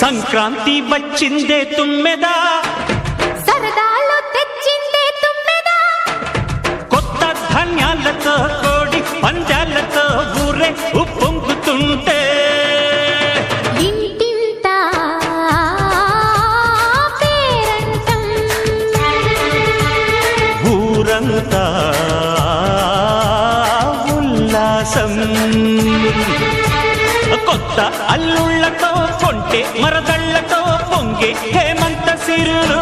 సంక్రాంతి వచ్చిందే తుమ్మెదా, సరదాలో తెచ్చిందే తుమ్మెదా, కొత్త ధాన్యాలతో కోడి పందాలతో ఊరే ఉప్పొంగుతుంటే ఇంటింత పేరంటం, ఊరంతా ఉల్లాసం. కొత్త అల్లుళ్ళతో కొంటే మరదళ్లతో పొంగే హేమంత సిరులు